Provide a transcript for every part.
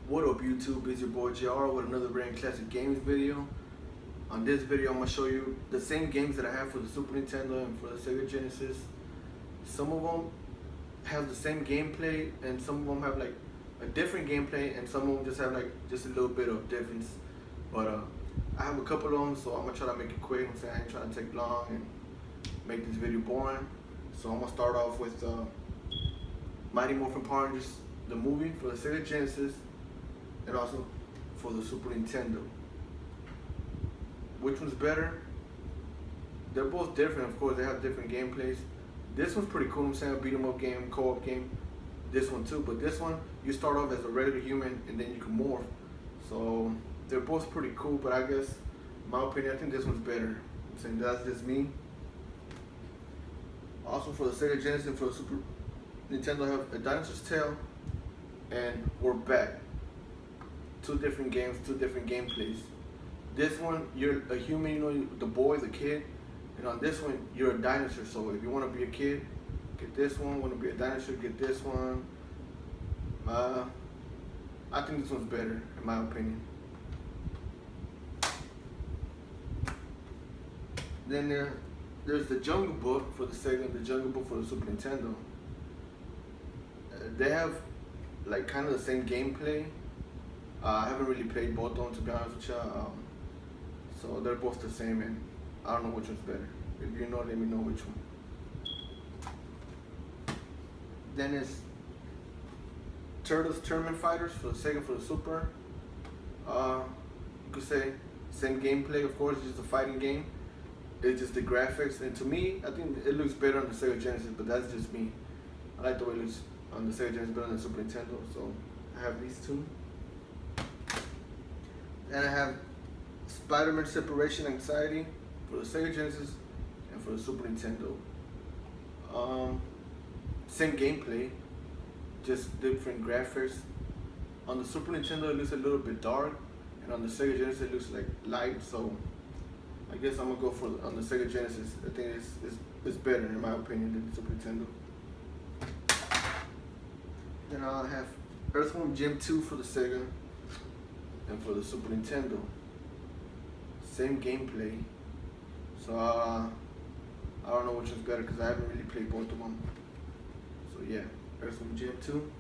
What up YouTube, it's your boy JR with another brand classic games video. On this video I'm going to show you the same games that I have for the Super Nintendo and for the Sega Genesis. Some of them have the same gameplay and some of them have like a different gameplay and some of them just have like just a little bit of difference. But I have a couple of them, so I'm going to try to make it quick. I'm saying I ain't trying to take long and make this video boring. So I'm going to start off with Mighty Morphin Power Rangers, the movie for the Sega Genesis, and also for the Super Nintendo. Which one's better? They're both different, of course. They have different gameplays. This one's pretty cool. I'm saying a beat 'em up game, co-op game. This one too, but this one you start off as a regular human and then you can morph. So they're both pretty cool, but I guess, in my opinion, I think this one's better. I'm saying that's just me. Also for the Sega Genesis and for the Super Nintendo, I have A Dinosaur's Tale and We're Back. Two different games, two different gameplays. This one, you're a human, you know, the boy, the kid. And on this one, you're a dinosaur. So if you want to be a kid, get this one. Want to be a dinosaur, get this one. I think this one's better, in my opinion. Then there's the Jungle Book for the Sega and the Jungle Book for the Super Nintendo. They have like kind of the same gameplay. I haven't really played both of them, to be honest with you. So they're both the same, and I don't know which one's better. If you know, let me know which one. Then it's Turtles Tournament Fighters for the Sega, for the Super. You could say same gameplay, of course, it's just a fighting game. It's just the graphics, and to me, I think it looks better on the Sega Genesis, but that's just me. I like the way it looks on the Sega Genesis better than the Super Nintendo, so I have these two. And I have Spider-Man Separation Anxiety for the Sega Genesis and for the Super Nintendo. Same gameplay, just different graphics. On the Super Nintendo it looks a little bit dark, and on the Sega Genesis it looks like light, so I guess I'm gonna go for on the Sega Genesis. I think it's better in my opinion than the Super Nintendo. Then I'll have Earthworm Jim 2 for the Sega and for the Super Nintendo. Same gameplay, so I don't know which one's better because I haven't really played both of them. So yeah, Earthworm Jim 2.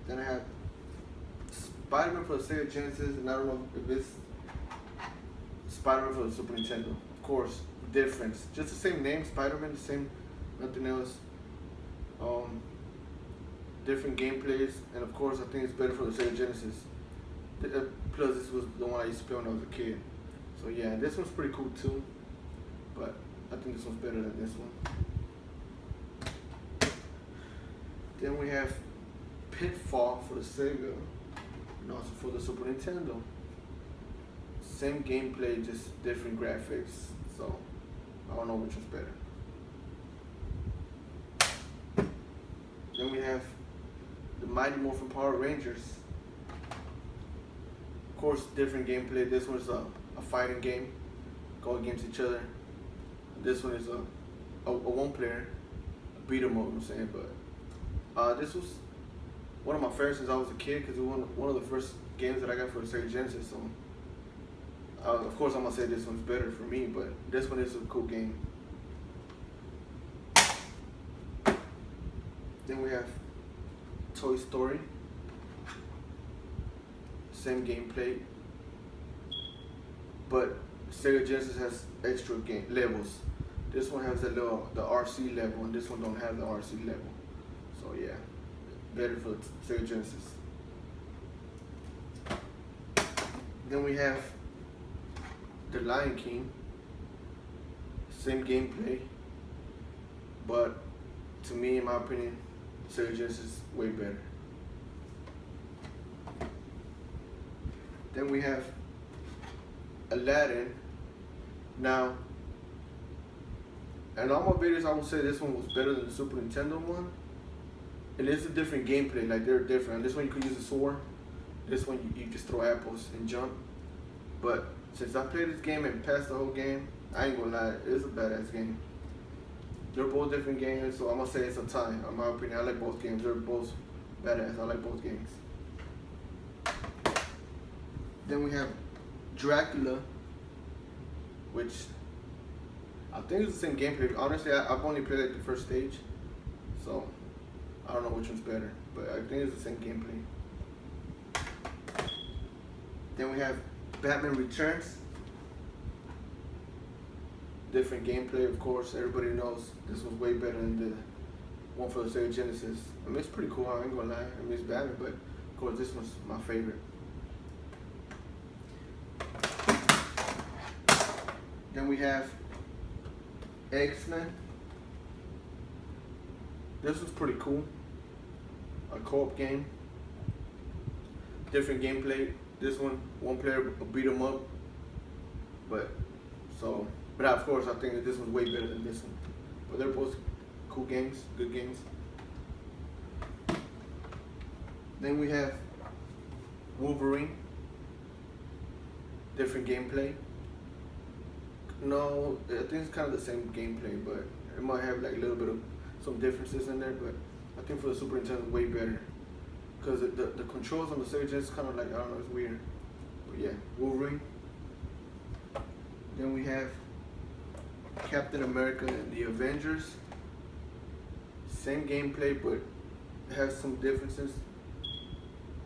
Then I have Spider-Man for the Sega Genesis, and I don't know if it's Spider-Man for the Super Nintendo. Of course, difference, just the same name, Spider-Man, the same, nothing else. Different gameplays, and of course I think it's better for the Sega Genesis. Plus this was the one I used to play when I was a kid. So yeah, this one's pretty cool too, but I think this one's better than this one. Then we have Pitfall for the Sega and also for the Super Nintendo. Same gameplay, just different graphics, so I don't know which one's better. Then we have the Mighty Morphin Power Rangers. Of course, different gameplay. This one's a fighting game, go against each other. This one is a one player, a beat 'em up, I'm saying. But this was one of my favorites since I was a kid because it was one of the first games that I got for the Sega Genesis. So of course I'm gonna say this one's better for me, but this one is a cool game. Then we have Toy Story. Same gameplay, but Sega Genesis has extra game levels. This one has the RC level, and this one don't have the RC level. So yeah, better for Sega Genesis. Then we have The Lion King. Same gameplay, but to me, in my opinion, Sega Genesis is way better. Then we have Aladdin. Now, in all my videos, I would say this one was better than the Super Nintendo one. And it's a different gameplay, like they're different. This one you could use a sword. This one you just throw apples and jump. But since I played this game and passed the whole game, I ain't gonna lie, it's a badass game. They're both different games, so I'm gonna say it's a tie. In my opinion, I like both games. They're both badass. I like both games. Then we have Dracula, which I think it's the same gameplay. Honestly, I've only played like the first stage, so I don't know which one's better, but I think it's the same gameplay. Then we have Batman Returns. Different gameplay, of course. Everybody knows this was way better than the one for the Sega Genesis. I mean, it's pretty cool. I ain't gonna lie. I mean, it's Batman, but of course, this one's my favorite. Then we have X-Men. This was pretty cool. A co-op game. Different gameplay. This one player will beat 'em up. But of course, I think that this one's way better than this one. But they're both cool games, good games. Then we have Wolverine. Different gameplay. No, I think it's kind of the same gameplay, but it might have like a little bit of some differences in there. But I think for the Super Nintendo, it's way better because the controls on the Sega Genesis kind of like, I don't know, it's weird. But yeah, Wolverine. Then we have Captain America and the Avengers. Same gameplay, but it has some differences,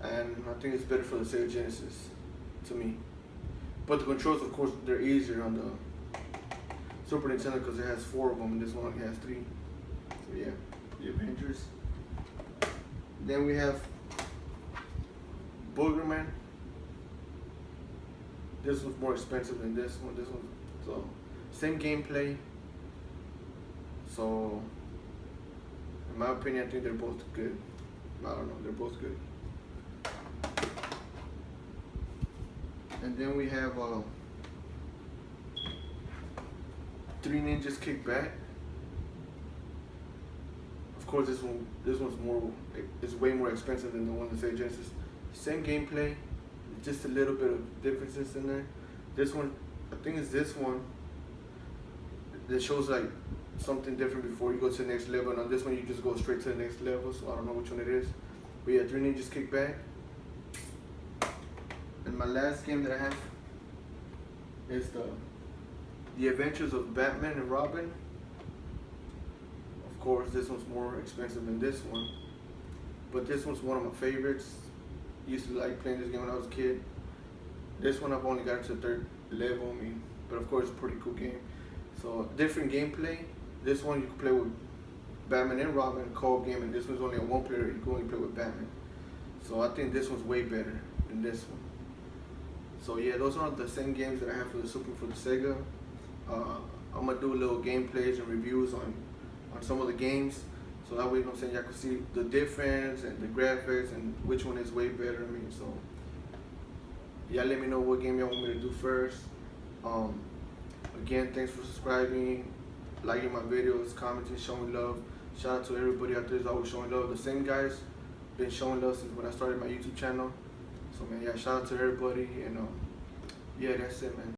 and I think it's better for the Sega Genesis to me. But the controls, of course, they're easier on the Super Nintendo because it has 4 of them, and this one only has 3. So yeah, the Avengers. Then we have Boogerman. This one's more expensive than this one. This one's so same gameplay. So in my opinion, I think they're both good. I don't know, they're both good. And then we have 3 Ninjas Kick Back. Of course, this one's more. It's way more expensive than the one that Sega Genesis. Same gameplay, just a little bit of differences in there. This one, I think it's this one that shows like something different before you go to the next level. And on this one, you just go straight to the next level. So I don't know which one it is. But yeah, 3 Ninjas Kick Back. And my last game that I have is the Adventures of Batman and Robin. Of course, this one's more expensive than this one, but this one's one of my favorites. Used to like playing this game when I was a kid. This one I've only got to the 3rd level, but of course it's a pretty cool game. So different gameplay. This one you can play with Batman and Robin, co-op game, and this one's only a 1 player. You can only play with Batman. So I think this one's way better than this one. So yeah, those are the same games that I have for the Sega. I'm gonna do a little gameplays and reviews on some of the games, so that way, you know what I'm saying, y'all can see the difference and the graphics and which one is way better. So y'all let me know what game y'all want me to do first. Again, thanks for subscribing, liking my videos, commenting, showing love. Shout out to everybody out there who's always showing love. The same guys been showing love since when I started my YouTube channel. So man, yeah, shout out to everybody, and yeah, that's it, man.